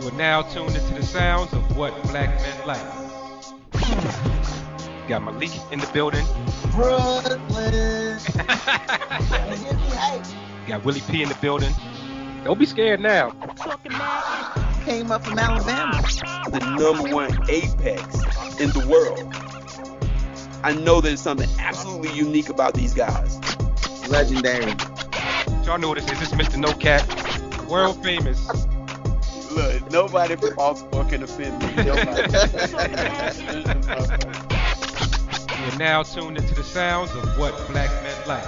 You are now tuned into the sounds of what black men like. Got Malik in the building. Brooklyn. Got Willie P in the building. Don't be scared now. Came up from Alabama. The #1 apex in the world. I know there's something absolutely unique about these guys. Legendary. Y'all know what this is. This is Mr. No Cap, world famous. Look, nobody from Baltimore can offend me. You're now tuned into the sounds of what black men like.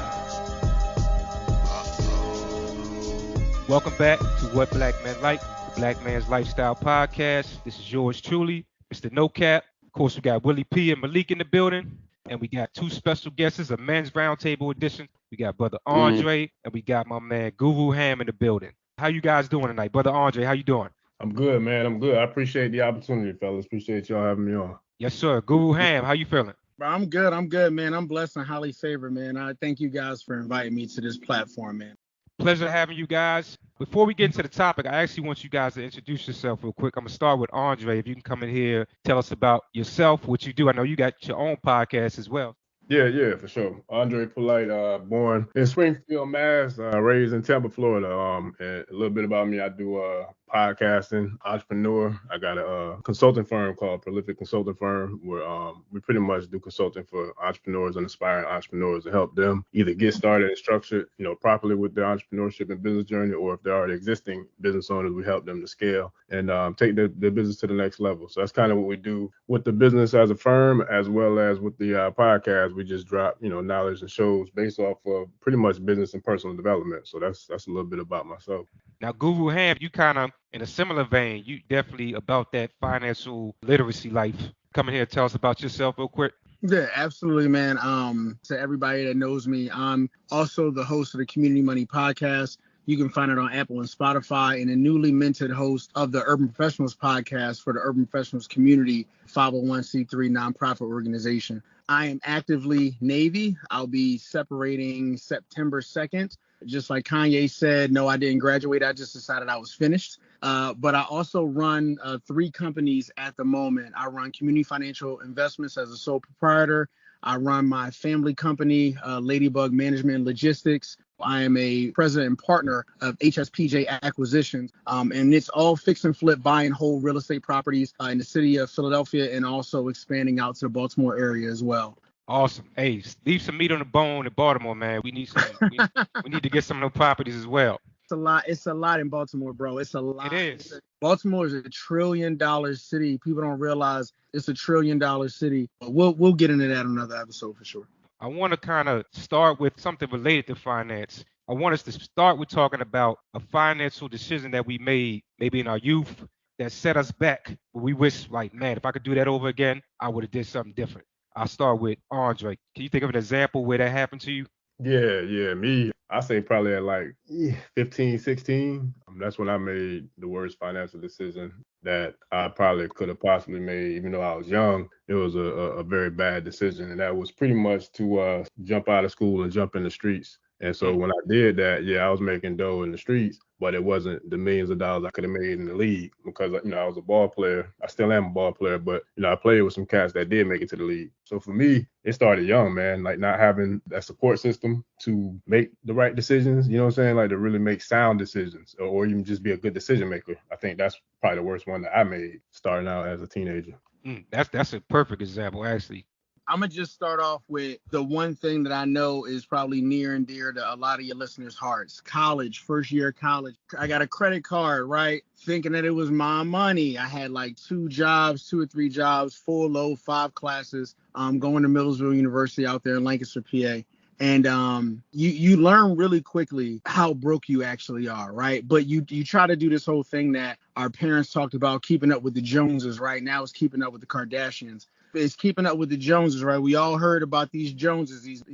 Welcome back to What Black Men Like, the Black Man's Lifestyle Podcast. This is yours truly, Mr. No Cap. Of course, we got Willie P and Malik in the building, and we got two special guests, a men's roundtable edition. We got Brother Andre, and we got my man Guru Ham in the building. How you guys doing tonight? Brother Andre, how you doing? I'm good, man. I'm good. I appreciate the opportunity, fellas. Appreciate y'all having me on. Yes, sir. Guru Ham, how you feeling? Bro, I'm good, man. I'm blessed and highly favored, man. I thank you guys for inviting me to this platform, man. Pleasure having you guys. Before we get into the topic, I actually want you guys to introduce yourself real quick. I'm going to start with Andre. If you can come in here, tell us about yourself, what you do. I know you got your own podcast as well. Yeah, for sure. Andre Polite, born in Springfield, Mass, raised in Tampa, Florida. And a little bit about me, I do podcasting, entrepreneur. I got a consulting firm called Prolific Consulting Firm, where we pretty much do consulting for entrepreneurs and aspiring entrepreneurs to help them either get started and structured, properly with their entrepreneurship and business journey, or if they're already existing business owners, we help them to scale and take their business to the next level. So that's kind of what we do with the business as a firm, as well as with the podcast. We just drop, knowledge and shows based off of pretty much business and personal development. So that's a little bit about myself. Now, Guru Ham, you kind of in a similar vein. You definitely about that financial literacy life. Come in here and tell us about yourself real quick. Yeah, absolutely, man. To everybody that knows me, I'm also the host of the Community Money Podcast. You can find it on Apple and Spotify, and a newly minted host of the Urban Professionals Podcast for the Urban Professionals Community 501c3 nonprofit organization. I am actively Navy. I'll be separating September 2nd. Just like Kanye said, no, I didn't graduate. I just decided I was finished. But I also run 3 companies at the moment. I run Community Financial Investments as a sole proprietor. I run my family company, Ladybug Management and Logistics. I am a president and partner of HSPJ Acquisitions, and it's all fix and flip, buy and hold real estate properties in the city of Philadelphia, and also expanding out to the Baltimore area as well. Awesome. Hey, leave some meat on the bone in Baltimore, man. We need some. we need to get some of those properties as well. It's a lot in Baltimore, bro. It's a lot. It is. Baltimore is $1 trillion city. People don't realize it's $1 trillion city. But we'll get into that on another episode for sure. I want to kind of start with something related to finance. I want us to start with talking about a financial decision that we made maybe in our youth that set us back. We wish, like, man, if I could do that over again, I would have did something different. I'll start with Andre. Can you think of an example where that happened to you? Yeah, me. I say probably at like 15, 16. That's when I made the worst financial decision that I probably could have possibly made, even though I was young. It was a very bad decision, and that was pretty much to jump out of school and jump in the streets. And so when I did that, I was making dough in the streets, but it wasn't the millions of dollars I could have made in the league because, I was a ball player. I still am a ball player, but, I played with some cats that did make it to the league. So for me, it started young, man, like not having that support system to make the right decisions, like to really make sound decisions or even just be a good decision maker. I think that's probably the worst one that I made starting out as a teenager. That's a perfect example, actually. I'm going to just start off with the one thing that I know is probably near and dear to a lot of your listeners' hearts. College, first year of college. I got a credit card, right? Thinking that it was my money. I had like 2 or 3 jobs, full load, 5 classes, going to Millersville University out there in Lancaster, PA. And you learn really quickly how broke you actually are, right? But you try to do this whole thing that our parents talked about, keeping up with the Joneses, right? Now it's keeping up with the Kardashians. It's keeping up with the Joneses, right? We all heard about these Joneses, these,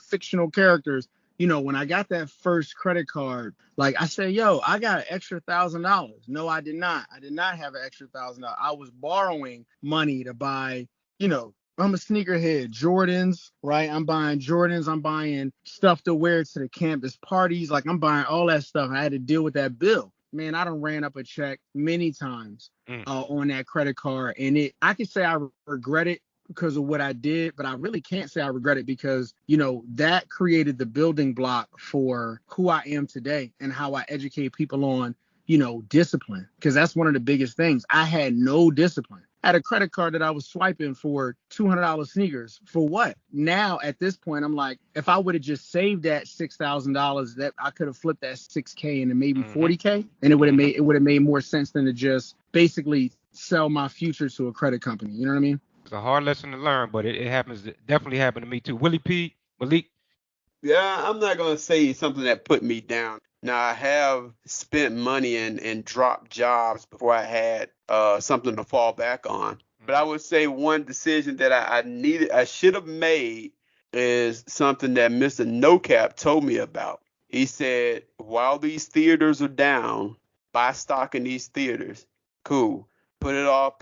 fictional characters. When I got that first credit card, like I said, I got an extra $1,000. No, I did not. I did not have an extra $1,000. I was borrowing money to buy, I'm a sneakerhead. Jordans, right? I'm buying Jordans. I'm buying stuff to wear to the campus parties. Like I'm buying all that stuff. I had to deal with that bill. man, I done ran up a check many times on that credit card, and I can say I regret it because of what I did, but I really can't say I regret it because, that created the building block for who I am today and how I educate people on, discipline, because that's one of the biggest things. I had no discipline. I had a credit card that I was swiping for $200 sneakers. For what? Now, at this point, I'm like, if I would have just saved that $6,000, that I could have flipped that $6K into maybe $40K, and it would have made more sense than to just basically sell my future to a credit company. You know what I mean? It's a hard lesson to learn, but it happens. It definitely happened to me too. Willie P, Malik. Yeah, I'm not gonna say something that put me down. Now I have spent money and dropped jobs before I had something to fall back on. But I would say one decision that I should have made is something that Mr. No Cap told me about. He said, while these theaters are down, buy stock in these theaters. Cool. Put it off,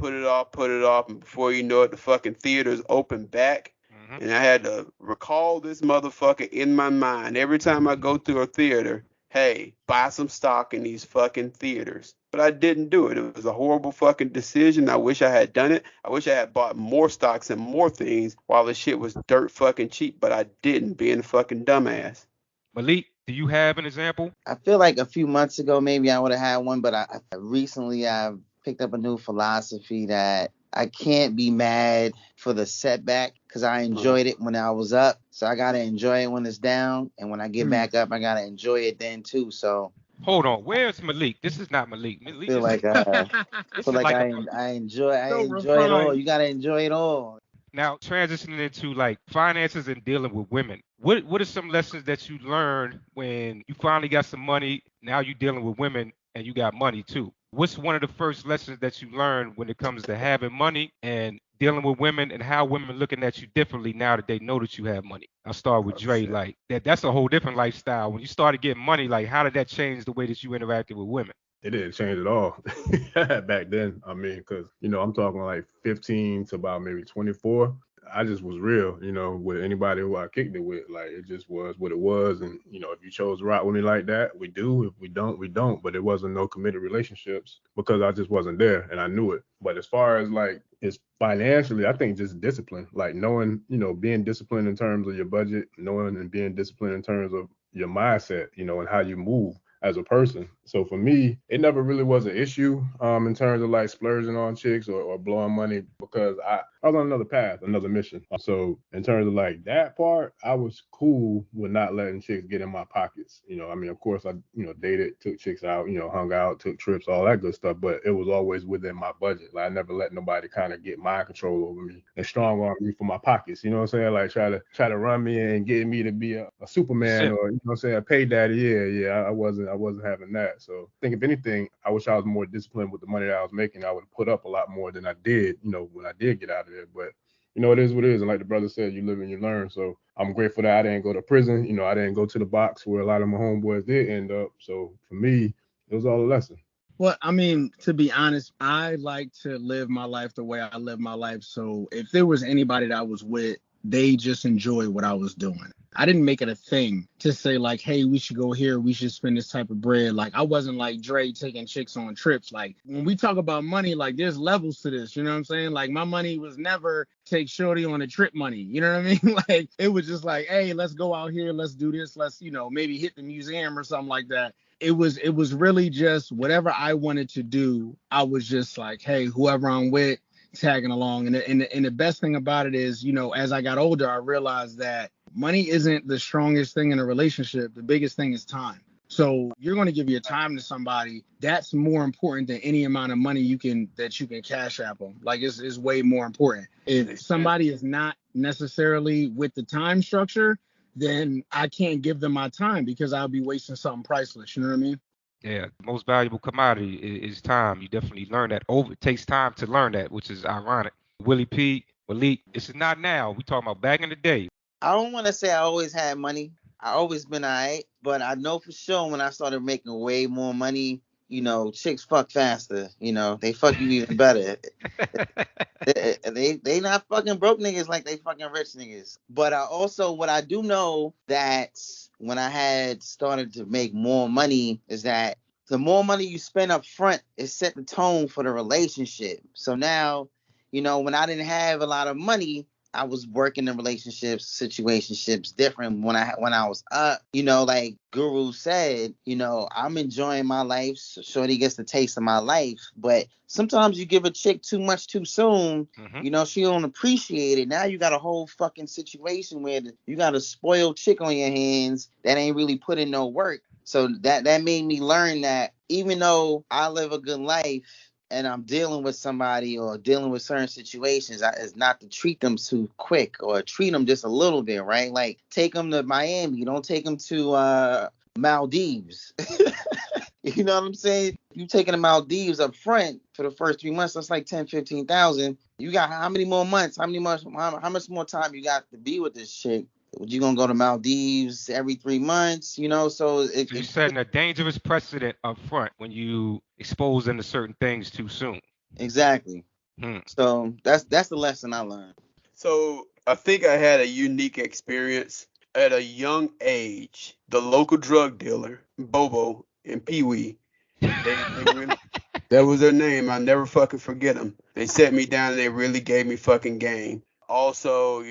and before you know it, the fucking theaters open back. And I had to recall this motherfucker in my mind every time I go through a theater. Hey, buy some stock in these fucking theaters. But I didn't do it. It was a horrible fucking decision. I wish I had done it. I wish I had bought more stocks and more things while the shit was dirt fucking cheap, but I didn't, being a fucking dumbass. Malik, do you have an example? I feel like a few months ago, maybe I would have had one, but I've picked up a new philosophy that I can't be mad for the setback because I enjoyed it when I was up. So I got to enjoy it when it's down. And when I get back up, I got to enjoy it then too. So hold on. Where's Malik? This is not Malik. I feel like I enjoy it all. You got to enjoy it all. Now, transitioning into like finances and dealing with women. What are some lessons that you learned when you finally got some money? Now you're dealing with women and you got money too. What's one of the first lessons that you learned when it comes to having money and dealing with women, and how women are looking at you differently now that they know that you have money? I'll start with Dre. Like that's a whole different lifestyle. When you started getting money, like how did that change the way that you interacted with women? It didn't change at all back then. I mean, because, I'm talking like 15 to about maybe 24. I just was real, with anybody who I kicked it with. Like, it just was what it was. And, if you chose to rock with me like that, we do. If we don't, we don't. But it wasn't no committed relationships because I just wasn't there and I knew it. But as far as like, it's financially, I think just discipline, like knowing, being disciplined in terms of your budget, knowing and being disciplined in terms of your mindset, and how you move as a person. So for me, it never really was an issue in terms of like splurging on chicks or blowing money, because I was on another path, another mission. So in terms of like that part, I was cool with not letting chicks get in my pockets. I mean, of course I, dated, took chicks out, hung out, took trips, all that good stuff, but it was always within my budget. Like I never let nobody kind of get mind control over me and strong arm me for my pockets. You know what I'm saying? Like try to run me and get me to be a Superman Simp. or, you know what I'm saying, a pay daddy. Yeah, I wasn't having that. So I think if anything, I wish I was more disciplined with the money that I was making. I would put up a lot more than I did, when I did get out of there. But, it is what it is. And like the brother said, you live and you learn. So I'm grateful that I didn't go to prison. I didn't go to the box where a lot of my homeboys did end up. So for me, it was all a lesson. Well, I mean, to be honest, I like to live my life the way I live my life. So if there was anybody that I was with, they just enjoy what I was doing. I didn't make it a thing to say like, hey, we should go here. We should spend this type of bread. Like, I wasn't like Dre taking chicks on trips. Like, when we talk about money, like there's levels to this. You know what I'm saying? Like, my money was never take shorty on a trip money. You know what I mean? Like, it was just like, hey, let's go out here. Let's do this. Let's, maybe hit the museum or something like that. It was really just whatever I wanted to do. I was just like, hey, whoever I'm with, tagging along. And the best thing about it is, as I got older, I realized that money isn't the strongest thing in a relationship. The biggest thing is time. So you're going to give your time to somebody. That's more important than any amount of money that you can cash app them. Like, it's way more important. If somebody is not necessarily with the time structure, then I can't give them my time because I'll be wasting something priceless. You know what I mean? Yeah, the most valuable commodity is time. You definitely learn that. It takes time to learn that, which is ironic. Willie P, Malik, this is not now. We talking about back in the day. I don't want to say I always had money. I always been all right. But I know for sure when I started making way more money, chicks fuck faster. They fuck you even better. they not fucking broke niggas like they fucking rich niggas. But what I do know that when I had started to make more money is that the more money you spend up front, it set the tone for the relationship. So now, when I didn't have a lot of money, I was working in relationships, situationships different when I was up. Like Guru said, I'm enjoying my life. So Shorty gets the taste of my life. But sometimes you give a chick too much too soon. She don't appreciate it. Now you got a whole fucking situation where you got a spoiled chick on your hands that ain't really put in no work. So that made me learn that even though I live a good life and I'm dealing with somebody or dealing with certain situations, is not to treat them too quick or treat them just a little bit, right? Like take them to Miami. Don't take them to Maldives. You know what I'm saying? You taking the Maldives up front for the first 3 months, that's like 10, 15,000. You got how many more months? How much more time you got to be with this chick? You gonna go to Maldives every 3 months, So you're setting a dangerous precedent up front when you expose them to certain things too soon. Exactly. So that's the lesson I learned. So I think I had a unique experience at a young age. The local drug dealer, Bobo and Pee Wee, that was their name. I'll never fucking forget them. They set me down and they really gave me fucking game. Also,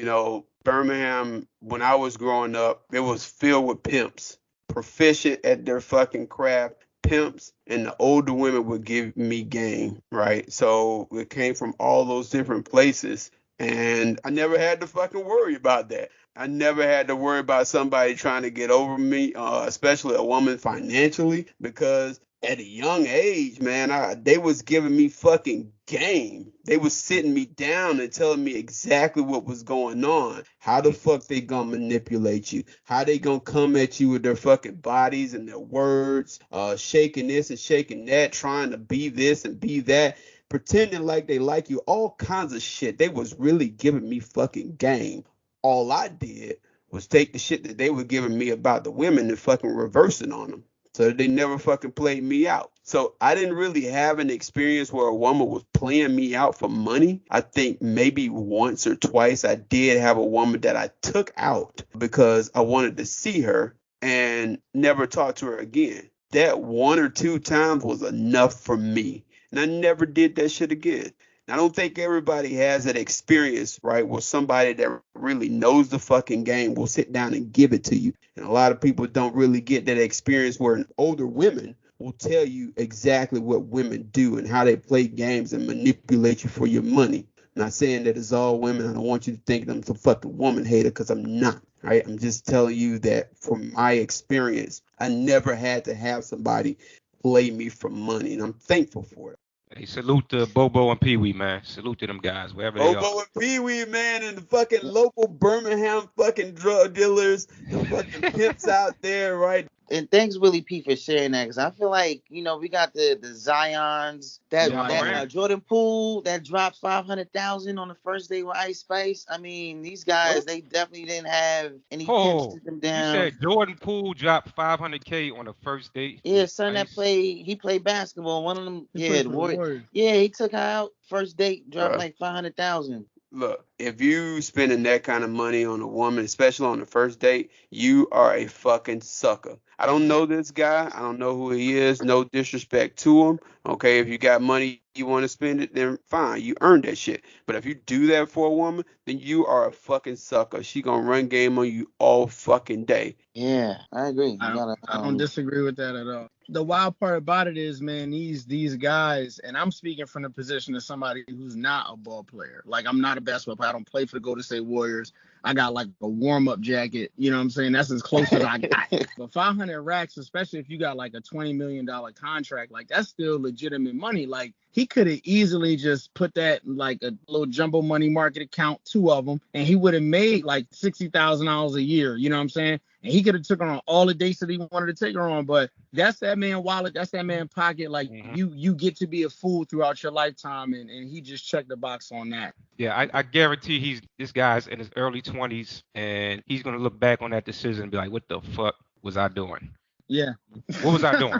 Birmingham, when I was growing up, it was filled with pimps, proficient at their fucking craft, pimps, and the older women would give me game, right? So it came from all those different places, and I never had to fucking worry about that. I never had to worry about somebody trying to get over me, especially a woman financially, because at a young age, man, they was giving me fucking game. They was sitting me down and telling me exactly what was going on. How the fuck they gonna manipulate you? How they gonna come at you with their fucking bodies and their words, shaking this and shaking that, trying to be this and be that, pretending like they like you, all kinds of shit. They was really giving me fucking game. All I did was take the shit that they were giving me about the women and fucking reverse it on them. So they never fucking played me out. So I didn't really have an experience where a woman was playing me out for money. I think maybe once or twice I did have a woman that I took out because I wanted to see her and never talked to her again. That 1 or 2 times was enough for me. And I never did that shit again. I don't think everybody has that experience, right, where somebody that really knows the fucking game will sit down and give it to you. And a lot of people don't really get that experience where older women will tell you exactly what women do and how they play games and manipulate you for your money. I'm not saying that it's all women. I don't want you to think that I'm some fucking woman hater, because I'm not, right? I'm just telling you that from my experience, I never had to have somebody play me for money, and I'm thankful for it. Hey, salute to Bobo and Pee Wee, man. Salute to them guys, wherever they are. Bobo and Pee Wee, man, and the fucking local Birmingham fucking drug dealers, the fucking pimps out there, right? And thanks, Willie P, for sharing that, because I feel like, we got the Zions, that Jordan Poole that dropped 500,000 on the first day with Ice Spice. I mean, these guys, they definitely didn't have any pimps to them down. You said Jordan Poole dropped 500K on the first date? Yeah, son that he played basketball. One of them, the Warriors. Yeah, he took her out. First date, dropped like 500,000. Look, if you spending that kind of money on a woman, especially on the first date, you are a fucking sucker. I don't know this guy. I don't know who he is. No disrespect to him. Okay, if you got money, you want to spend it, then fine. You earned that shit. But if you do that for a woman, then you are a fucking sucker. She gonna run game on you all fucking day. Yeah, I agree. I don't disagree with that at all. The wild part about it is, man, these guys, and I'm speaking from the position of somebody who's not a ball player. Like, I'm not a basketball player. I don't play for the Golden State Warriors. I got like a warm-up jacket. You know what I'm saying? That's as close as I got. But 500 racks, especially if you got like a $20 million contract, like that's still legitimate money. Like, he could have easily just put that in like a little jumbo money market account, 2 of them, and he would have made like $60,000 a year. You know what I'm saying? And he could have took her on all the dates that he wanted to take her on. But that's that man wallet. That's that man pocket. Like, you get to be a fool throughout your lifetime. And he just checked the box on that. Yeah, I guarantee this guy's in his early 20s, and he's going to look back on that decision and be like, what the fuck was I doing? Yeah. What was I doing?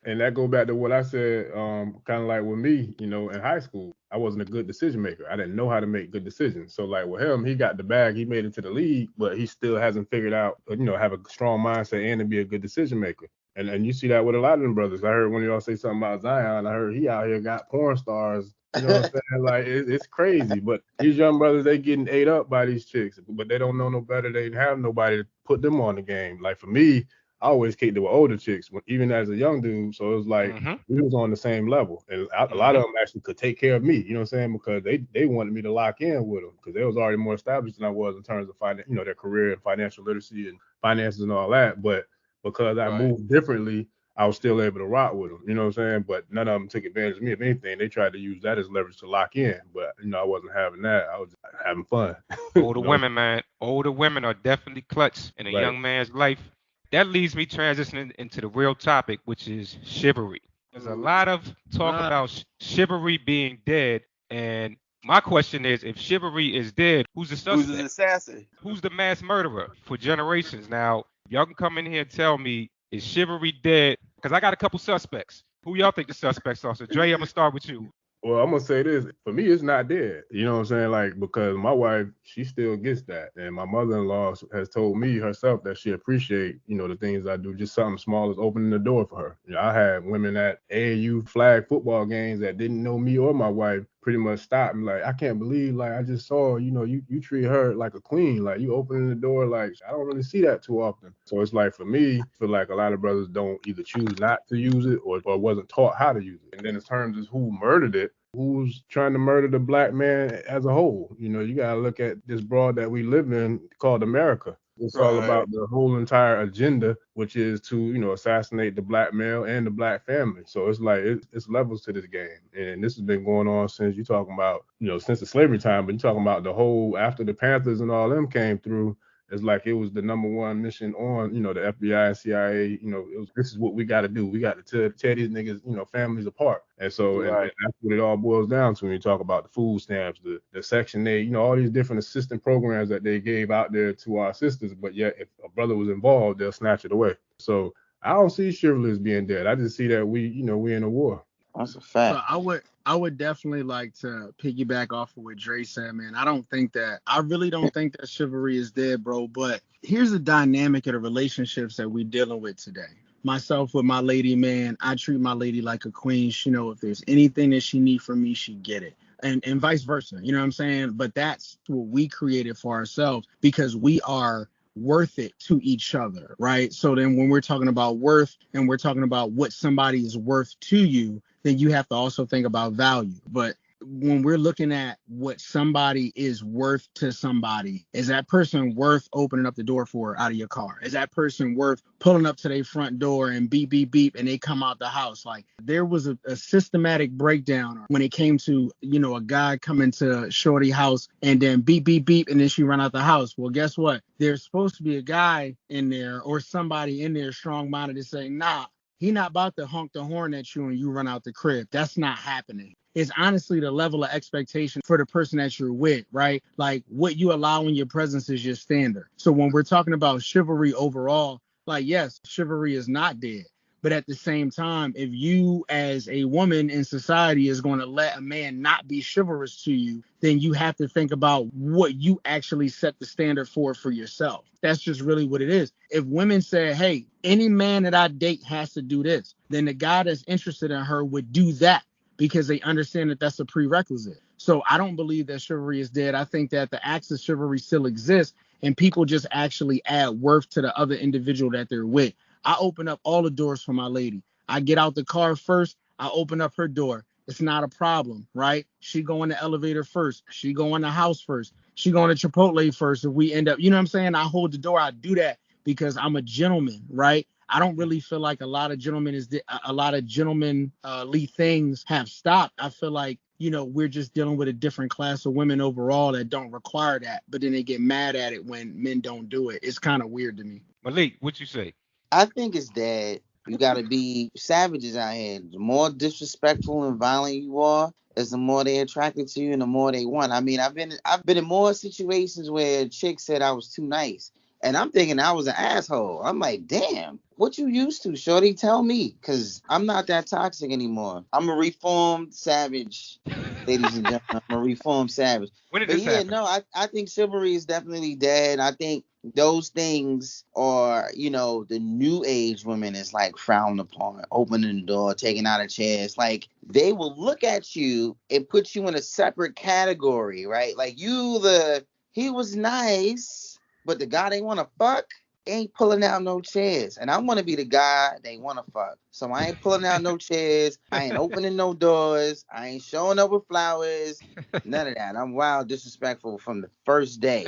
And that go back to what I said, kind of like with me, in high school, I wasn't a good decision maker. I didn't know how to make good decisions. So like with him, he got the bag, he made it to the league, but he still hasn't figured out, have a strong mindset and to be a good decision maker. And you see that with a lot of them brothers. I heard one of y'all say something about Zion. I heard he out here got porn stars. You know what I'm saying? Like, it's crazy. But these young brothers, they getting ate up by these chicks. But they don't know no better. They didn't have nobody to put them on the game. Like, for me, I always kicked it with older chicks, even as a young dude. So it was like, we was on the same level. And a lot of them actually could take care of me. You know what I'm saying? Because they wanted me to lock in with them. Because they was already more established than I was in terms of their career and financial literacy and finances and all that. But because I moved differently, I was still able to rock with them, you know what I'm saying? But none of them took advantage of me. If anything, they tried to use that as leverage to lock in. But, I wasn't having that. I was just having fun. Older women, man. Older women are definitely clutch in a young man's life. That leads me transitioning into the real topic, which is chivalry. There's a lot of talk about chivalry being dead. And my question is, if chivalry is dead, who's the suspect? Who's the assassin? Who's the mass murderer for generations? Now, y'all can come in here and tell me, is chivalry dead? Because I got a couple suspects. Who y'all think the suspects are? So, Dre, I'm going to start with you. Well, I'm going to say this. For me, it's not dead. You know what I'm saying? Like, because my wife, she still gets that. And my mother-in-law has told me herself that she appreciate, the things I do. Just something small as opening the door for her. I had women at AAU flag football games that didn't know me or my wife pretty much stopped me. Like, I can't believe, like, I just saw, you treat her like a queen. Like, you opening the door, like, I don't really see that too often. So it's like, for me, I feel like a lot of brothers don't either choose not to use it or wasn't taught how to use it. And then in terms of who murdered it, who's trying to murder the black man as a whole. You got to look at this broad that we live in called America. It's all about the whole entire agenda, which is to, assassinate the black male and the black family. So it's like, it's levels to this game. And this has been going on since you're talking about, since the slavery time, but you're talking about the whole, after the Panthers and all them came through, it's like it was the number one mission on, the FBI and CIA, this is what we got to do. We got to tear these niggas, families apart. And so and that's what it all boils down to when you talk about the food stamps, the Section 8, all these different assistance programs that they gave out there to our sisters. But yet, if a brother was involved, they'll snatch it away. So I don't see chivalry as being dead. I just see that we in a war. That's a fact. So I would definitely like to piggyback off of what Dre said, man. I really don't think that chivalry is dead, bro. But here's the dynamic of the relationships that we're dealing with today. Myself with my lady, man, I treat my lady like a queen. She know if there's anything that she need from me, she get it. And vice versa. You know what I'm saying? But that's what we created for ourselves because we are worth it to each other, right? So then when we're talking about worth and we're talking about what somebody is worth to you, then you have to also think about value. But when we're looking at what somebody is worth to somebody, is that person worth opening up the door for out of your car? Is that person worth pulling up to their front door and beep, beep, beep, and they come out the house? Like there was a systematic breakdown when it came to, a guy coming to Shorty house and then beep, beep, beep, and then she run out the house. Well, guess what? There's supposed to be a guy in there or somebody in there strong-minded to say, nah, he not about to honk the horn at you and you run out the crib. That's not happening. It's honestly the level of expectation for the person that you're with, right? Like what you allow in your presence is your standard. So when we're talking about chivalry overall, like, yes, chivalry is not dead. But at the same time, if you as a woman in society is going to let a man not be chivalrous to you, then you have to think about what you actually set the standard for yourself. That's just really what it is. If women say, hey, any man that I date has to do this, then the guy that's interested in her would do that because they understand that that's a prerequisite. So I don't believe that chivalry is dead. I think that the acts of chivalry still exist and people just actually add worth to the other individual that they're with. I open up all the doors for my lady. I get out the car first. I open up her door. It's not a problem, right? She go in the elevator first. She go in the house first. She go in the Chipotle first. If we end up, you know what I'm saying? I hold the door. I do that because I'm a gentleman, right? I don't really feel like a lot of gentlemanly things have stopped. I feel like, we're just dealing with a different class of women overall that don't require that. But then they get mad at it when men don't do it. It's kind of weird to me. Malik, what you say? I think it's dead. You got to be savages out here. The more disrespectful and violent you are, is the more they're attracted to you and the more they want. I mean, I've been in more situations where a chick said I was too nice. And I'm thinking I was an asshole. I'm like, damn, what you used to, shorty? Tell me, because I'm not that toxic anymore. I'm a reformed savage, ladies and gentlemen. I'm a reformed savage. When did this happen? No, I think chivalry is definitely dead. I think those things are, the new age women is like frowned upon, opening the door, taking out a chair. It's like they will look at you and put you in a separate category, right? Like he was nice, but the guy they want to fuck ain't pulling out no chairs. And I want to be the guy they want to fuck. So I ain't pulling out no chairs. I ain't opening no doors. I ain't showing up with flowers. None of that. I'm wild disrespectful from the first day.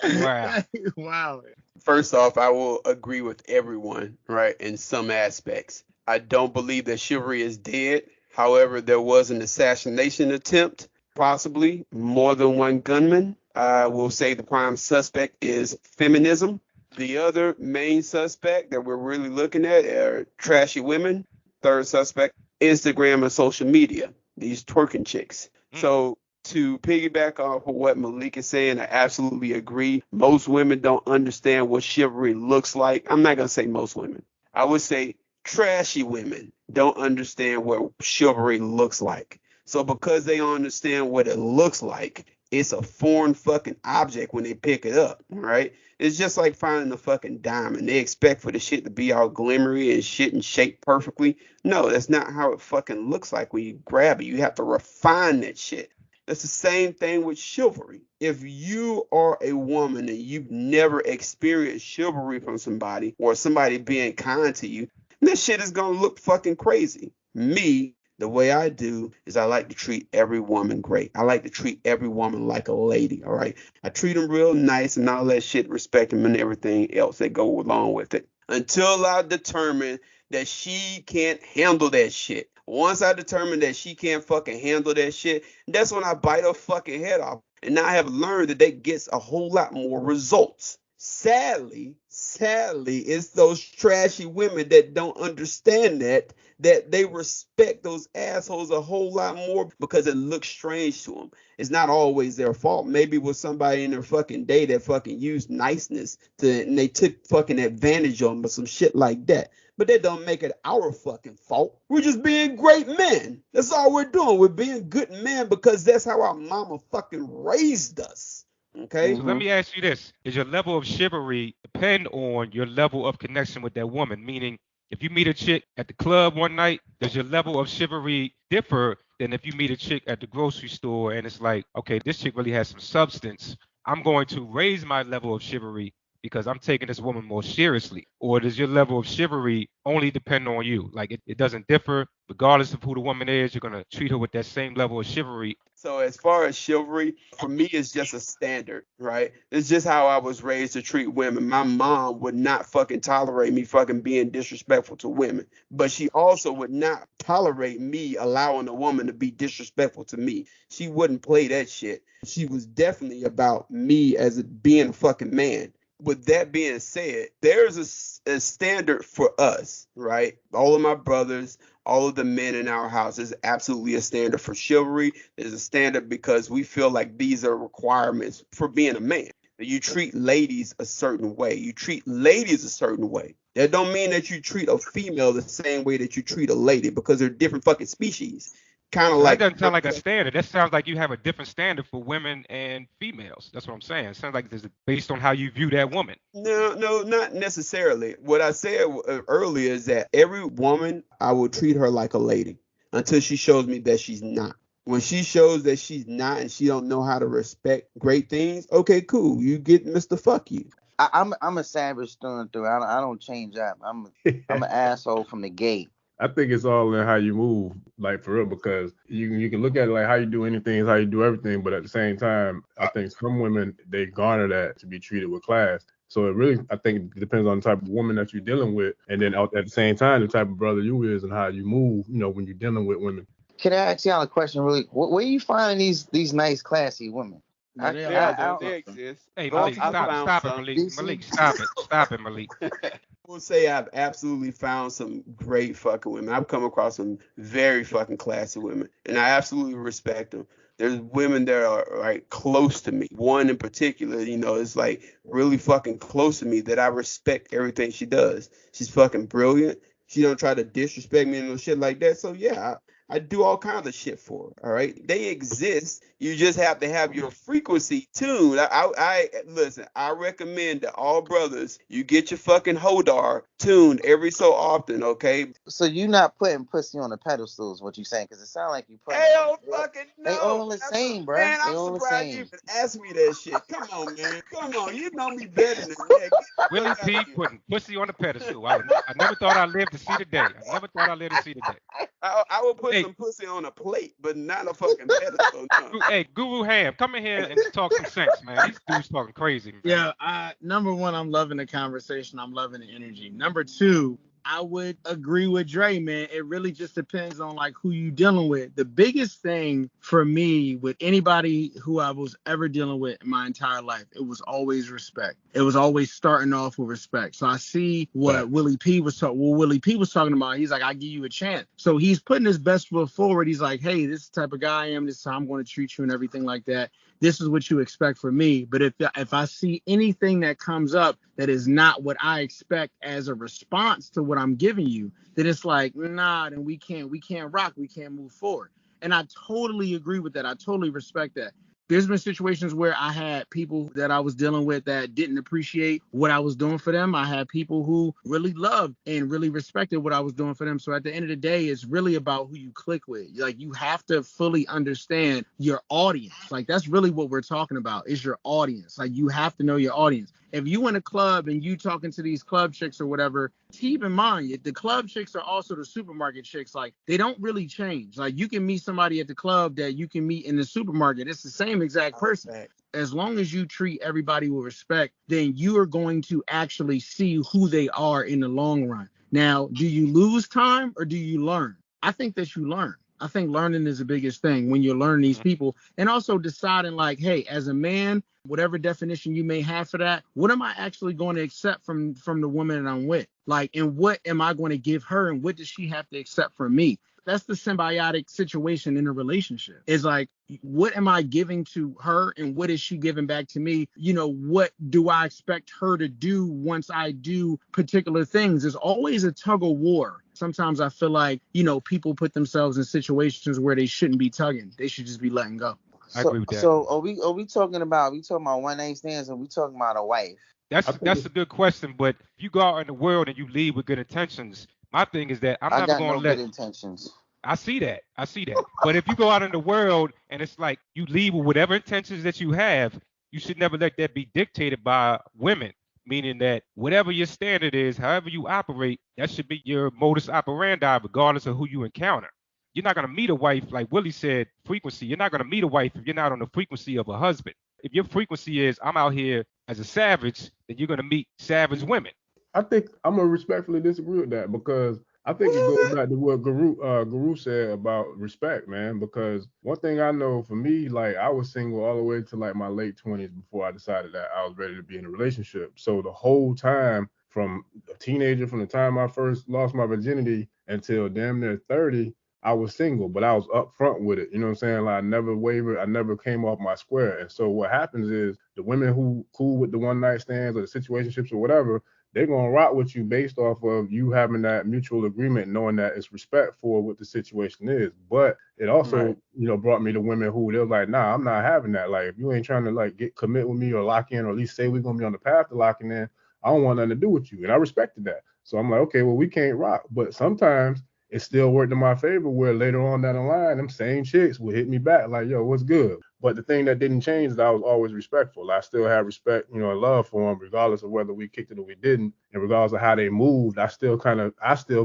Wow. Wow. First off, I will agree with everyone, right, in some aspects. I don't believe that chivalry is dead. However, there was an assassination attempt, possibly more than one gunman. I will say the prime suspect is feminism. The other main suspect that we're really looking at are trashy women. Third suspect, Instagram and social media, these twerking chicks. So to piggyback off of what Malik is saying, I absolutely agree. Most women don't understand what chivalry looks like. I'm not going to say most women. I would say trashy women don't understand what chivalry looks like. So because they don't understand what it looks like, it's a foreign fucking object when they pick it up, right? It's just like finding a fucking diamond. They expect for the shit to be all glimmery and shit and shaped perfectly. No, that's not how it fucking looks like when you grab it. You have to refine that shit. That's the same thing with chivalry. If you are a woman and you've never experienced chivalry from somebody or somebody being kind to you, this shit is going to look fucking crazy. Me, the way I do is I like to treat every woman great. I like to treat every woman like a lady, all right? I treat them real nice and all that shit, respect them and everything else that go along with it. Until I determine that she can't handle that shit. Once I determine that she can't fucking handle that shit, that's when I bite her fucking head off. And I have learned that that gets a whole lot more results. Sadly, it's those trashy women that don't understand that they respect those assholes a whole lot more because it looks strange to them. It's not always their fault. Maybe it was somebody in their fucking day that fucking used niceness and they took fucking advantage of them or some shit like that. But that don't make it our fucking fault. We're just being great men. That's all we're doing. We're being good men because that's how our mama fucking raised us. Okay? So let me ask you this. Does your level of chivalry depend on your level of connection with that woman? Meaning, if you meet a chick at the club one night, does your level of chivalry differ than if you meet a chick at the grocery store and it's like, okay, this chick really has some substance. I'm going to raise my level of chivalry because I'm taking this woman more seriously? Or does your level of chivalry only depend on you? Like it doesn't differ regardless of who the woman is. You're going to treat her with that same level of chivalry. So as far as chivalry, for me, it's just a standard, right? It's just how I was raised to treat women. My mom would not fucking tolerate me fucking being disrespectful to women. But she also would not tolerate me allowing a woman to be disrespectful to me. She wouldn't play that shit. She was definitely about me as being a fucking man. With that being said, there's a standard for us, right? All of my brothers, all of the men in our house is absolutely a standard for chivalry. There's a standard because we feel like these are requirements for being a man. You treat ladies a certain way. You treat ladies a certain way. That don't mean that you treat a female the same way that you treat a lady because they're different fucking species. Kind of So like that doesn't sound like a standard. That sounds like you have a different standard for women and females. That's what I'm saying. It sounds like this is based on how you view that woman. No, not necessarily. What I said earlier is that every woman, I will treat her like a lady until she shows me that she's not. When she shows that she's not and she don't know how to respect great things, okay, cool. You get Mr. Fuck You. I'm a savage through and through. I don't change up. I'm an asshole from the gate. I think it's all in how you move, like for real, because you can look at it like how you do anything is how you do everything, but at the same time, I think some women, they garner that to be treated with class. So it really, I think, depends on the type of woman that you're dealing with, and then at the same time, the type of brother you is and how you move, when you're dealing with women. Can I ask y'all a question really? Where are you finding these nice, classy women? They exist. Hey, Well, Malik, I stop found it, some. Malik. DC? Malik, stop it. Stop it, Malik. I will say I've absolutely found some great fucking women. I've come across some very fucking classy women, and I absolutely respect them. There's women that are like close to me. One in particular, is like really fucking close to me that I respect everything she does. She's fucking brilliant. She don't try to disrespect me and no shit like that. So yeah, I do all kinds of shit for her. All right, they exist. You just have to have your frequency tuned. I listen. I recommend that all brothers, you get your fucking hodar tuned every so often. Okay. So you not putting pussy on a pedestal is what you saying? Because it sounds like you putting. Hell fucking no. They all the same, bro. Man, They I'm all the surprised you same. even asked me that shit. Come on, man. Come on. You know me better than that. Willie P putting pussy on the pedestal. I never thought I'd live to see the day. I never thought I'd live to see the day. I would put some pussy on a plate, but not a fucking pedestal. No. Hey, Guru Ham, come in here and talk some sense, man. These dudes talking crazy, man. Yeah, number one, I'm loving the conversation. I'm loving the energy. Number two, I would agree with Dre, man. It really just depends on like who you dealing with. The biggest thing for me with anybody who I was ever dealing with in my entire life, it was always respect. It was always starting off with respect. So I see what Willie P was talking about. He's like, I give you a chance. So he's putting his best foot forward. He's like, hey, this is the type of guy I am. This is how I'm going to treat you and everything like that. This is what you expect from me. But if I see anything that comes up that is not what I expect as a response to what I'm giving you, then it's like, nah, then we can't rock. We can't move forward. And I totally agree with that. I totally respect that. There's been situations where I had people that I was dealing with that didn't appreciate what I was doing for them. I had people who really loved and really respected what I was doing for them. So at the end of the day, it's really about who you click with. Like, you have to fully understand your audience. Like, that's really what we're talking about, is your audience. Like, you have to know your audience. If you in a club and you talking to these club chicks or whatever, keep in mind, the club chicks are also the supermarket chicks. Like, they don't really change. Like, you can meet somebody at the club that you can meet in the supermarket. It's the same exact person. As long as you treat everybody with respect, then you are going to actually see who they are in the long run. Now, do you lose time or do you learn? I think that you learn. I think learning is the biggest thing when you're learning these people, and also deciding like, hey, as a man, whatever definition you may have for that, what am I actually going to accept from the woman that I'm with? Like, and what am I going to give her, and what does she have to accept from me? That's the symbiotic situation in a relationship. It's like, what am I giving to her and what is she giving back to me? You know, what do I expect her to do once I do particular things? There's always a tug of war. Sometimes I feel like, you know, people put themselves in situations where they shouldn't be tugging. They should just be letting go. I agree with that. So are we talking about one night stands, or we talking about a wife? That's a good question, but if you go out in the world and you leave with good intentions, my thing is that I'm never going to let good intentions. I see that. But if you go out in the world and it's like you leave with whatever intentions that you have, you should never let that be dictated by women. Meaning that whatever your standard is, however you operate, that should be your modus operandi, regardless of who you encounter. You're not going to meet a wife, like Willie said, frequency. You're not going to meet a wife if you're not on the frequency of a husband. If your frequency is, I'm out here as a savage, then you're going to meet savage women. I think I'm going to respectfully disagree with that, because I think it goes back to what Guru said about respect, man. Because one thing I know for me, like, I was single all the way to like my late 20s before I decided that I was ready to be in a relationship. So the whole time, from a teenager, from the time I first lost my virginity until damn near 30, I was single, but I was upfront with it. You know what I'm saying? Like, I never wavered. I never came off my square. And so what happens is the women who cool with the one night stands or the situationships or whatever, they're going to rock with you based off of you having that mutual agreement, knowing that it's respect for what the situation is. But it also, you know, brought me to women who they're like, nah, I'm not having that. Like, if you ain't trying to like commit with me or lock in, or at least say we're going to be on the path to locking in, I don't want nothing to do with you. And I respected that. So I'm like, okay, well, we can't rock. But sometimes it still worked in my favor, where later on down the line, them same chicks would hit me back like, yo, what's good? But the thing that didn't change is I was always respectful. I still had respect, you know, and love for them, regardless of whether we kicked it or we didn't. And regardless of how they moved, I still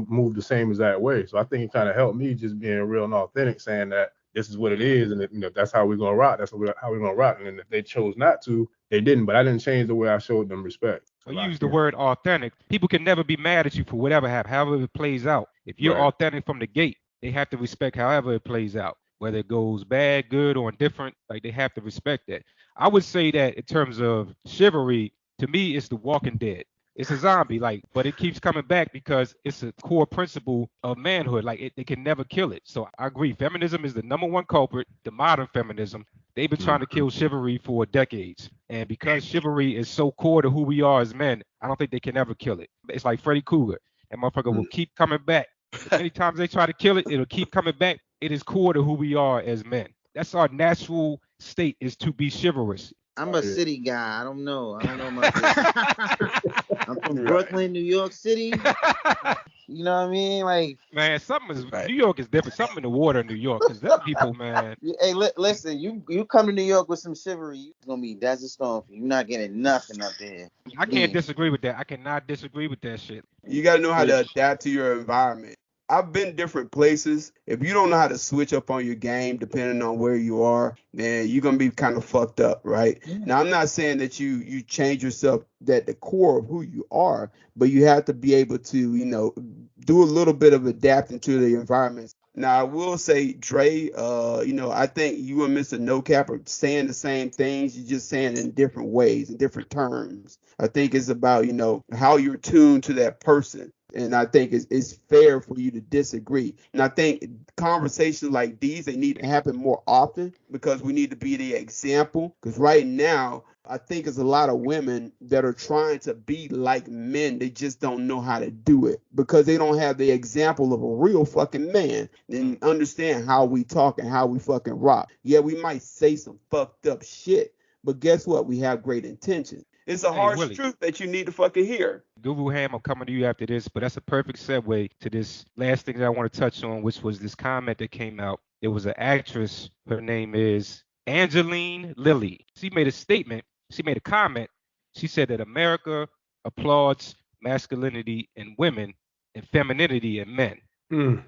moved the same exact way. So I think it kind of helped me just being real and authentic, saying that this is what it is. And, you know, that's how we're going to rock. That's how we're going to rock. And if they chose not to, they didn't. But I didn't change the way I showed them respect. So you use the word authentic. People can never be mad at you for whatever happened, however it plays out. If you're authentic from the gate, they have to respect however it plays out. Whether it goes bad, good, or indifferent, like, they have to respect that. I would say that in terms of chivalry, to me, it's The Walking Dead. It's a zombie, like, but it keeps coming back because it's a core principle of manhood. Like, they can never kill it. So I agree. Feminism is the number one culprit, the modern feminism. They've been trying to kill chivalry for decades. And because chivalry is so core to who we are as men, I don't think they can ever kill it. It's like Freddy Krueger. That motherfucker will keep coming back. Many times they try to kill it, it'll keep coming back it is core to who we are as men. That's our natural state, is to be chivalrous. I'm a city guy. I don't know. I don't know my business. I'm from Brooklyn, New York City. You know what I mean? Like, man, New York is different. Something in the water in New York, because them people, man. Hey, listen, you come to New York with some chivalry, it's gonna be Desert Storm for you. You're not getting nothing up there. I can't disagree with that. I cannot disagree with that shit. You got to know how to adapt to your environment. I've been different places. If you don't know how to switch up on your game, depending on where you are, then you're gonna be kind of fucked up, right? Yeah. Now, I'm not saying that you change yourself at the core of who you are, but you have to be able to, do a little bit of adapting to the environment. Now, I will say, Dre, I think you and Mr. No Cap are saying the same things. You're just saying it in different ways, in different terms. I think it's about, how you're tuned to that person. And I think it's fair for you to disagree. And I think conversations like these, they need to happen more often, because we need to be the example. Because right now, I think there's a lot of women that are trying to be like men. They just don't know how to do it, because they don't have the example of a real fucking man and understand how we talk and how we fucking rock. Yeah, we might say some fucked up shit, but guess what? We have great intentions. It's a harsh truth that you need to fucking hear. Guru Ham, I'm coming to you after this, but that's a perfect segue to this last thing that I want to touch on, which was this comment that came out. It was an actress. Her name is Angeline Lilly. She made a statement. She made a comment. She said that America applauds masculinity in women and femininity in men.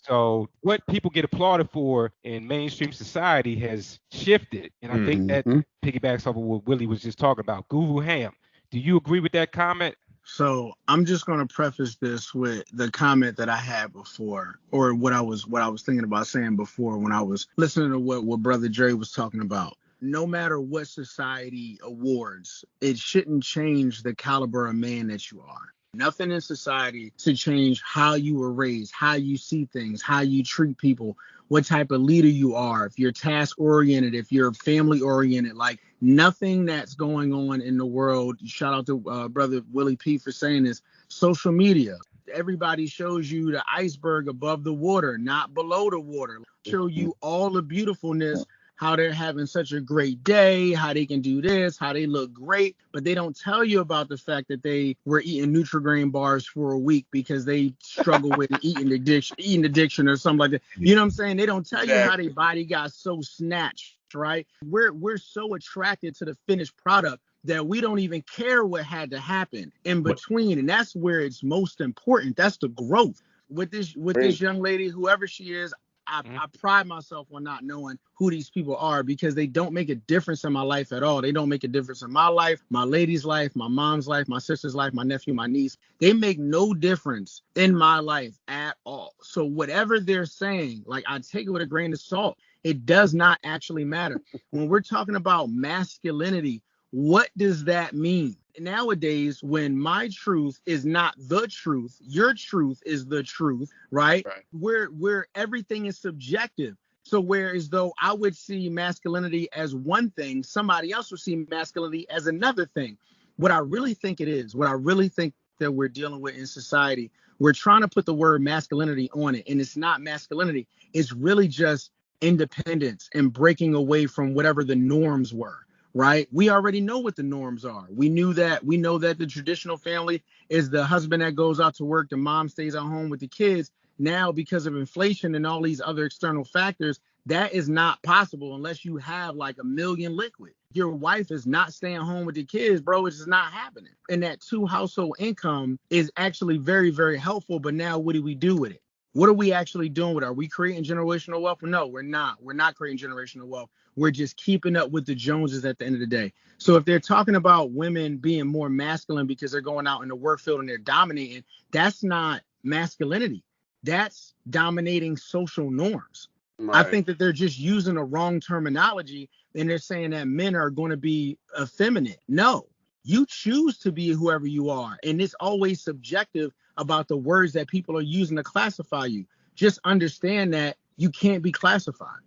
So what people get applauded for in mainstream society has shifted. And I think that piggybacks off of what Willie was just talking about. Guru Ham, do you agree with that comment? So I'm just going to preface this with the comment that I had before, or what I was thinking about saying before when I was listening to what Brother Dre was talking about. No matter what society awards, it shouldn't change the caliber of man that you are. Nothing in society to change how you were raised, how you see things, how you treat people, what type of leader you are, if you're task oriented, if you're family oriented, like nothing that's going on in the world. Shout out to Brother Willie P for saying this. Social media. Everybody shows you the iceberg above the water, not below the water. Show you all the beautifulness, how they're having such a great day, how they can do this, how they look great, but they don't tell you about the fact that they were eating Nutri-Grain bars for a week because they struggle with eating addiction or something like that. You know what I'm saying? They don't tell you how their body got so snatched, right? We're so attracted to the finished product that we don't even care what had to happen in between, and that's where it's most important. That's the growth. With this young lady, whoever she is, I pride myself on not knowing who these people are, because they don't make a difference in my life at all. They don't make a difference in my life, my lady's life, my mom's life, my sister's life, my nephew, my niece. They make no difference in my life at all. So whatever they're saying, like, I take it with a grain of salt. It does not actually matter. When we're talking about masculinity, what does that mean? Nowadays, when my truth is not the truth, your truth is the truth, right? Where everything is subjective. So whereas though I would see masculinity as one thing, somebody else would see masculinity as another thing. What I really think it is, what I really think that we're dealing with in society, we're trying to put the word masculinity on it, and it's not masculinity. It's really just independence and breaking away from whatever the norms were. Right? We already know what the norms are. We know that the traditional family is the husband that goes out to work, the mom stays at home with the kids. Now, because of inflation and all these other external factors, that is not possible unless you have like $1 million liquid. Your wife is not staying home with the kids, bro. It's just not happening. And that 2 household income is actually very, very helpful. But now what do we do with it? What are we actually doing with it? Are we creating generational wealth? No, we're not. We're not creating generational wealth. We're just keeping up with the Joneses at the end of the day. So if they're talking about women being more masculine because they're going out in the work field and they're dominating, that's not masculinity. That's dominating social norms. Right. I think that they're just using the wrong terminology, and they're saying that men are going to be effeminate. No, you choose to be whoever you are. And it's always subjective about the words that people are using to classify you. Just understand that you can't be classified.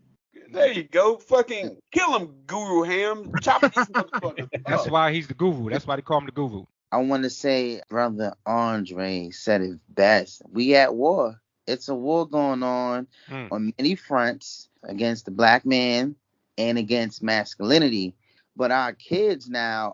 There you go. Fucking kill him, Guru Ham. Chop these motherfuckers. That's why he's the guru. That's why they call him the guru. I want to say Brother Andre said it best. We at war. It's a war going on Mm. many fronts against the black man and against masculinity. But our kids now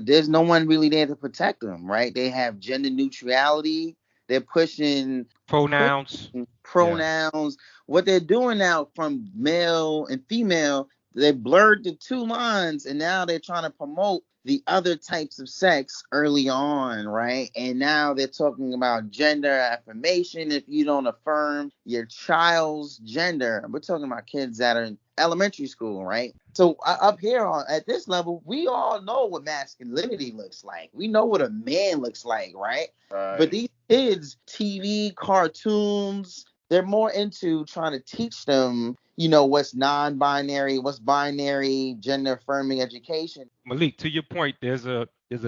there's no one really there to protect them, right? They have gender neutrality. They're pushing Pronouns. pronouns. What they're doing now from male and female, they blurred the two lines and now they're trying to promote the other types of sex early on, right? And now they're talking about gender affirmation. If you don't affirm your child's gender, we're talking about kids that are in elementary school, right? So up here at this level, we all know what masculinity looks like. We know what a man looks like, right? But these kids, TV, cartoons, they're more into trying to teach them, what's non-binary, what's binary, gender affirming education. Malik, to your point, there's a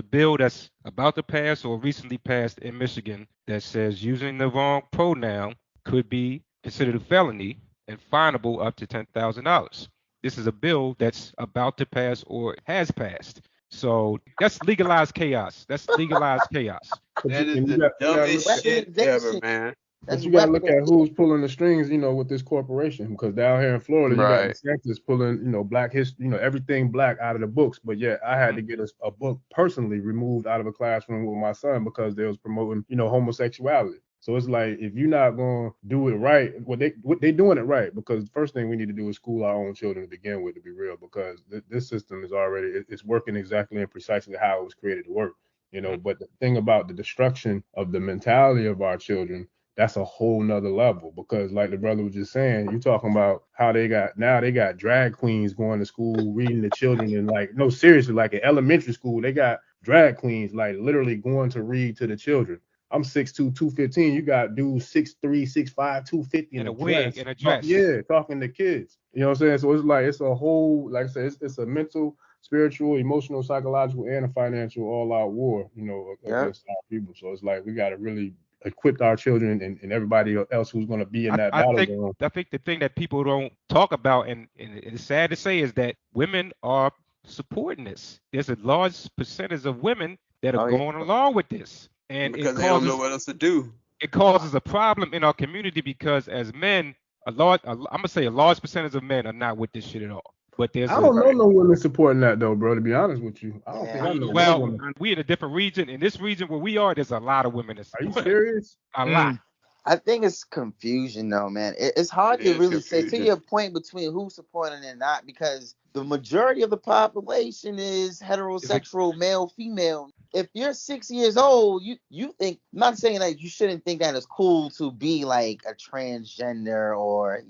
bill that's about to pass or recently passed in Michigan that says using the wrong pronoun could be considered a felony and finable up to $10,000. This is a bill that's about to pass or has passed. So that's legalized chaos. That's legalized chaos. That is the dumbest shit ever, man. But you got to look at who's pulling the strings, with this corporation. Because down here in Florida, you got DeSantis pulling, black history, everything black out of the books. But yet I had to get a book personally removed out of a classroom with my son because they was promoting, homosexuality. So it's like, if you're not going to do it right, they doing it right, because the first thing we need to do is school our own children to begin with, to be real, because this system is already, it's working exactly and precisely how it was created to work, But the thing about the destruction of the mentality of our children, that's a whole nother level, because like the brother was just saying, you're talking about how they got drag queens going to school, reading to children, and no, seriously, like in elementary school, they got drag queens, like literally going to read to the children. I'm 6'2", 215. You got dudes 6'3", 6'5", 250 in a wig, in a dress. Talking to kids. You know what I'm saying? So it's a whole, like I said, it's a mental, spiritual, emotional, psychological, and a financial all-out war, against our people. So it's like we got to really equip our children and everybody else who's going to be in that battle zone. I think the thing that people don't talk about, and it's sad to say, is that women are supporting this. There's a large percentage of women that are going along with this. And because they don't know what else to do. It causes a problem in our community because as men, I'm gonna say a large percentage of men are not with this shit at all. But I don't know no women supporting that though, bro. To be honest with you, I don't think I know. Well, we in a different region. In this region where we are, there's a lot of women that support. Are you serious? A lot. I think it's confusion though, man. It's hard to really say, to your point, between who's supporting and not, because the majority of the population is heterosexual, male, female. If you're 6 years old, you think, I'm not saying that you shouldn't think that it's cool to be like a transgender or,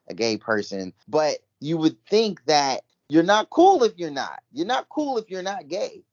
a gay person, but you would think that you're not cool if you're not. You're not cool if you're not gay.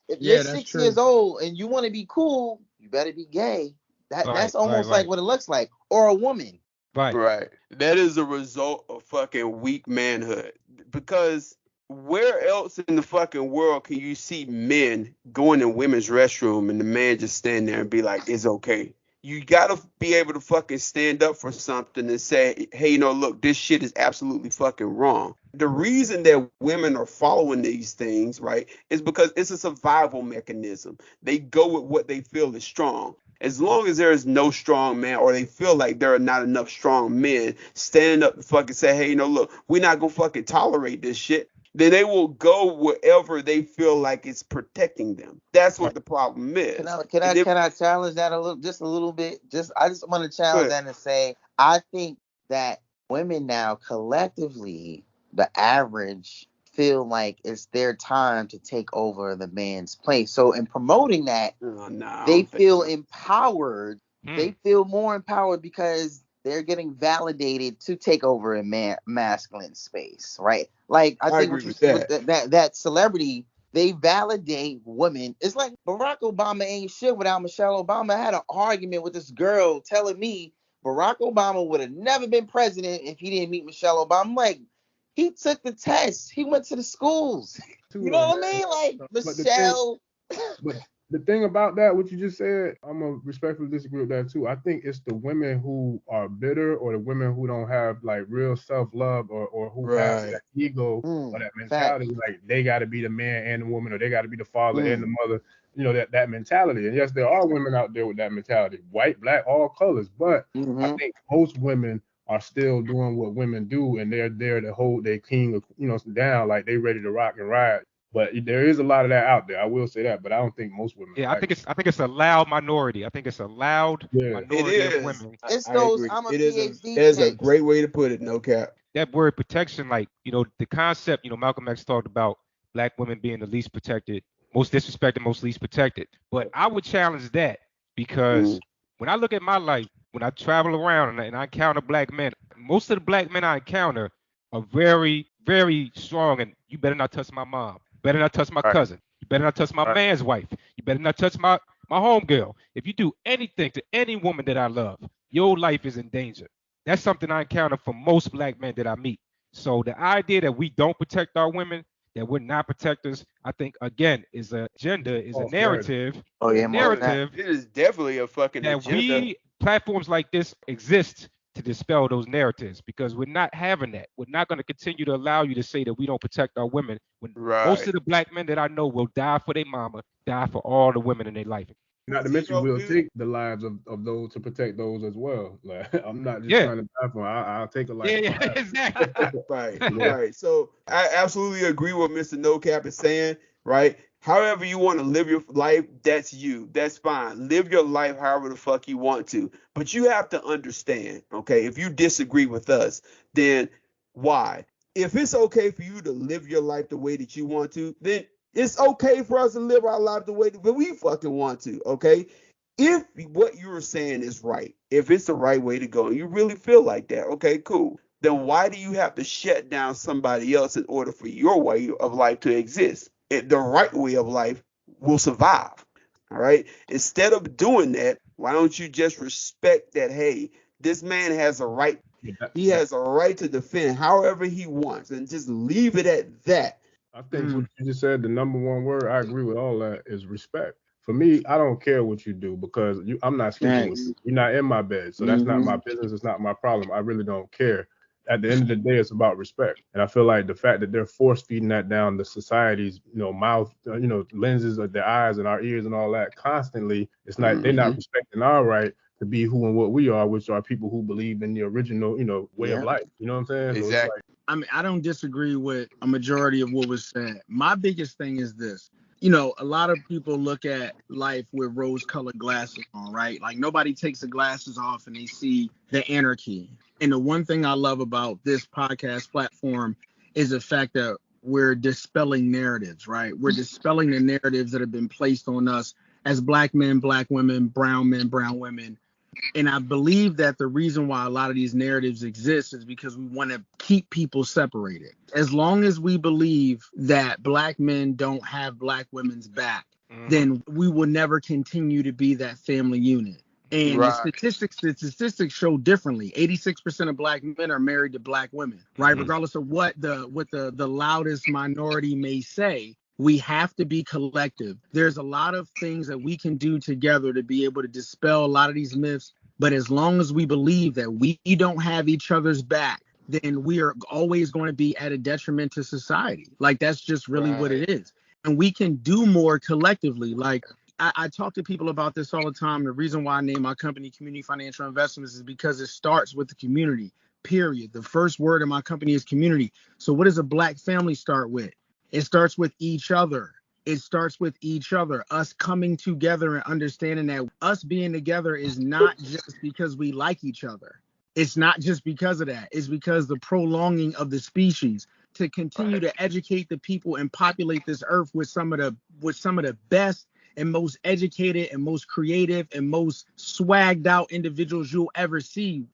If you're 6 years old and you want to be cool, you better be gay. That's almost like what it looks like. Or a woman. Right. That is a result of fucking weak manhood. Because where else in the fucking world can you see men going in women's restroom and the man just stand there and be like, it's okay? You gotta be able to fucking stand up for something and say, hey, look, this shit is absolutely fucking wrong. The reason that women are following these things, right, is because it's a survival mechanism. They go with what they feel is strong. As long as there is no strong man, or they feel like there are not enough strong men standing up to fucking say, hey, look, we're not gonna fucking tolerate this shit, then they will go wherever they feel like it's protecting them. That's what the problem is. Can I challenge that a little bit? I just want to challenge that and say, I think that women now collectively, the average, feel like it's their time to take over the man's place. So in promoting that, they feel empowered. They feel more empowered because they're getting validated to take over a masculine space, right? Like I think agree with that. That celebrity, they validate women. It's like Barack Obama ain't shit without Michelle Obama. I had an argument with this girl telling me Barack Obama would have never been president if he didn't meet Michelle Obama. I'm like, he took the test. He went to the schools. You know what I mean? Like Michelle. The thing about that, what you just said, I'm gonna respectfully disagree with that too. I think it's the women who are bitter, or the women who don't have like real self-love, or who have Right. that ego or that Fact. mentality, like they got to be the man and the woman, or they got to be the father and the Mm. mother. That mentality. And yes, there are women out there with that mentality, white, black, all colors. But I Mm-hmm. think most women are still doing what women do, and they're there to hold their king, down, like they ready to rock and ride. But there is a lot of that out there. I will say that, but I don't think most women Yeah, are like I think it's a loud minority. I think it's a loud yeah. It minority of is. women. It's I those agree. I'm a It is a PhD that is a types. great way to put it, no cap. That word protection, like, the concept, Malcolm X talked about black women being the least protected, most disrespected, most least protected. But I would challenge that because Mm. when I look at my life, when I travel around and I encounter black men, most of the black men I encounter are very, very strong. And you better not touch my mom. You better not touch my Right. cousin. You better not touch my Right. man's wife. You better not touch my homegirl. If you do anything to any woman that I love, your life is in danger. That's something I encounter from most black men that I meet. So the idea that we don't protect our women, that we're not protectors, I think again is a agenda, is a False narrative. narrative, Oh is yeah, a most narrative It is definitely a fucking that agenda. platforms like this exist to dispel those narratives because we're not having that. We're not going to continue to allow you to say that we don't protect our women when most Right. of the black men that I know will die for their mama, die for all the women in their life. Not to mention, we'll take the lives of those to protect those as well. Like I'm not just Yeah. trying to die for. I'll take a life. Yeah, yeah, exactly. Right, Yeah. right. So I absolutely agree with Mr. No Cap is saying, right? However you want to live your life, that's you. That's fine. Live your life however the fuck you want to. But you have to understand, okay, if you disagree with us, then why? If it's okay for you to live your life the way that you want to, then it's okay for us to live our life the way that we fucking want to, okay? If what you're saying is right, if it's the right way to go, and you really feel like that, okay, cool. Then why do you have to shut down somebody else in order for your way of life to exist? The right way of life will survive. All right. Instead of doing that, why don't you just respect that? Hey, this man has a right. He has a right to defend however he wants, and just leave it at that. I think what you just said, the number one word, I agree with all that, is respect. For me, I don't care what you do because I'm not sleeping with Thanks. you. You're not in my bed. So that's not Mm-hmm. my business. It's not my problem. I really don't care. At the end of the day, it's about respect. And I feel like the fact that they're force feeding that down the society's, mouth, lenses of their eyes and our ears and all that constantly, it's not, they're not respecting our right to be who and what we are, which are people who believe in the original, way of Yeah. life. You know what I'm saying? So it's Exactly. like, I mean, I don't disagree with a majority of what was said. My biggest thing is this. A lot of people look at life with rose-colored glasses on, right? Like nobody takes the glasses off and they see the anarchy. And the one thing I love about this podcast platform is the fact that we're dispelling narratives, right? We're dispelling the narratives that have been placed on us as black men, black women, brown men, brown women. And I believe that the reason why a lot of these narratives exist is because we want to keep people separated. As long as we believe that black men don't have black women's back, then we will never continue to be that family unit. And Right. the statistics show differently. 86% of black men are married to black women, right? Regardless of what the loudest minority may say, we have to be collective. There's a lot of things that we can do together to be able to dispel a lot of these myths. But as long as we believe that we don't have each other's back, then we are always going to be at a detriment to society. Like that's just really what it is. And we can do more collectively. Like I talk to people about this all the time. The reason why I name my company Community Financial Investments is because it starts with the community, period. The first word in my company is community. So what does a black family start with? It starts with each other. It starts with each other, us coming together and understanding that us being together is not just because we like each other. It's not just because of that. It's because the prolonging of the species to continue to educate the people and populate this earth with some of the best and most educated and most creative and most swagged out individuals you'll ever see.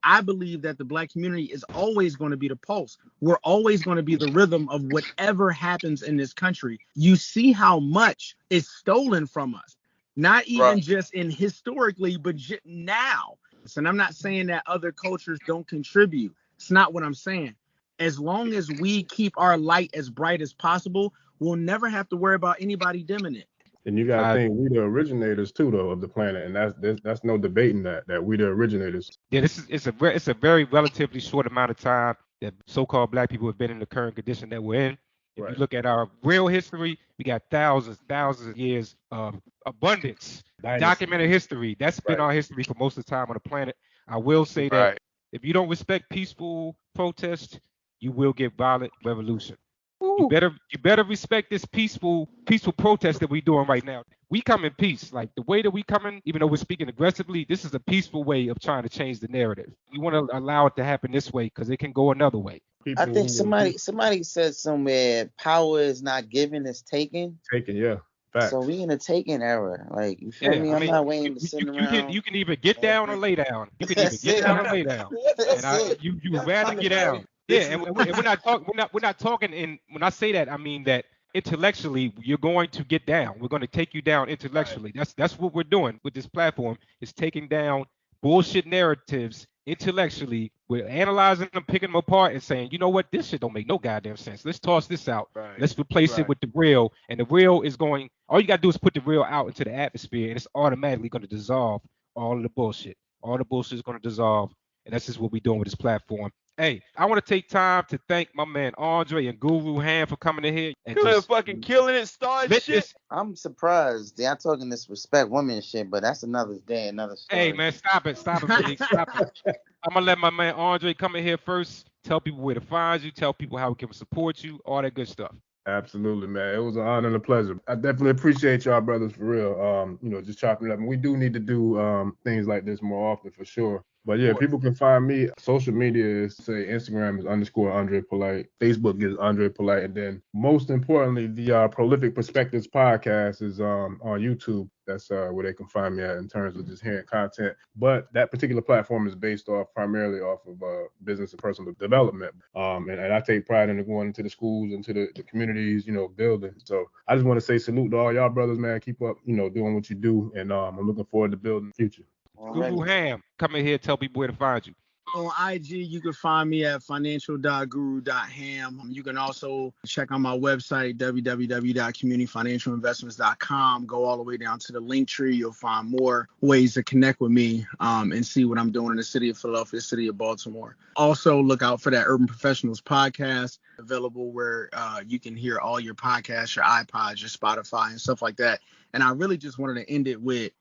I believe that the black community is always going to be the pulse. We're always going to be the rhythm of whatever happens in this country. You see how much is stolen from us, not even just in historically, but now. And I'm not saying that other cultures don't contribute. It's not what I'm saying. As long as we keep our light as bright as possible, we'll never have to worry about anybody dimming it. And you got to think we the originators too, though, of the planet, and that's no debating that we the originators. Yeah, it's a very relatively short amount of time that so-called black people have been in the current condition that we're in. If you look at our real history, we got thousands of years of abundance, documented history. That's been our history for most of the time on the planet. I will say that if you don't respect peaceful protest, you will get violent revolution. You better respect this peaceful protest that we're doing right now. We come in peace. Like the way that we coming, even though we're speaking aggressively, this is a peaceful way of trying to change the narrative. We want to allow it to happen this way because it can go another way. I think somebody said somewhere, power is not given, it's taken. Taken, yeah. Facts. So we in a taken era. Like, you feel me? I'm not waiting to sit around. You can either get down or lay down. You can either get down or lay down. And you rather get down. Yeah, and we're not talking in, when I say that, I mean that intellectually you're going to get down. We're going to take you down intellectually. That's what we're doing with this platform, is taking down bullshit narratives intellectually. We're analyzing them, picking them apart, and saying, you know what, this shit don't make no goddamn sense. Let's toss this out. Let's replace it with the real. And the real is going, all you gotta do is put the real out into the atmosphere, and it's automatically going to dissolve all of the bullshit. All the bullshit is going to dissolve, and that's just what we're doing with this platform. Hey, I want to take time to thank my man Andre and Guru Ham for coming in here and just fucking killing it, starting shit. I'm surprised. Y'all talking this respect women shit, but that's another day, another story. Hey man, stop it, Malik, stop it. I'm gonna let my man Andre come in here first. Tell people where to find you. Tell people how we can support you. All that good stuff. Absolutely, man. It was an honor and a pleasure. I definitely appreciate y'all brothers for real. Just chopping it up. And we do need to do things like this more often for sure. But yeah, people can find me. Social media is, say, Instagram is _Andre Polite. Facebook is Andre Polite. And then most importantly, the Prolific Perspectives podcast is on YouTube. That's where they can find me at in terms of just hearing content. But that particular platform is based primarily off of business and personal development. And I take pride in going into the schools, into the communities, building. So I just want to say salute to all y'all brothers, man. Keep up, doing what you do. And I'm looking forward to building the future. Guru Ham, come in here, tell people where to find you. On IG, you can find me at financial.guru.ham. You can also check out my website, www.communityfinancialinvestments.com. Go all the way down to the link tree. You'll find more ways to connect with me and see what I'm doing in the city of Philadelphia, city of Baltimore. Also, look out for that Urban Professionals podcast, available where you can hear all your podcasts, your iPods, your Spotify, and stuff like that. And I really just wanted to end it with,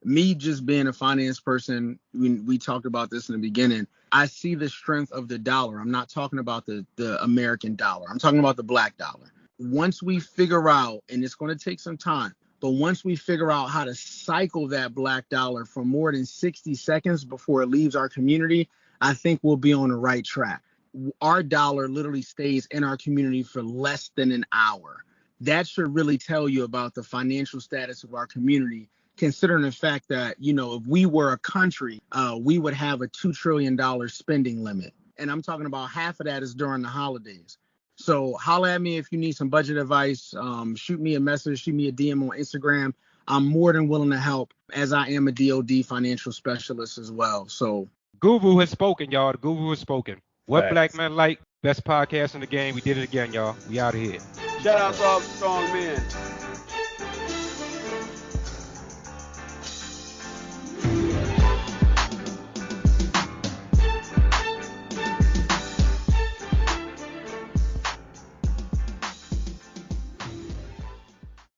me just being a finance person. We talked about this in the beginning. I see the strength of the dollar. I'm not talking about the American dollar. I'm talking about the black dollar. Once we figure out, and it's going to take some time, but once we figure out how to cycle that black dollar for more than 60 seconds before it leaves our community, I think we'll be on the right track. Our dollar literally stays in our community for less than an hour. That should really tell you about the financial status of our community, considering the fact that, if we were a country, we would have a $2 trillion spending limit. And I'm talking about half of that is during the holidays. So holla at me if you need some budget advice. Shoot me a message, shoot me a DM on Instagram. I'm more than willing to help, as I am a DOD financial specialist as well. So Guru has spoken, y'all. The Guru has spoken. What Black Men Like? Best podcast in the game. We did it again, y'all. We out of here. Shout out to all the strong men.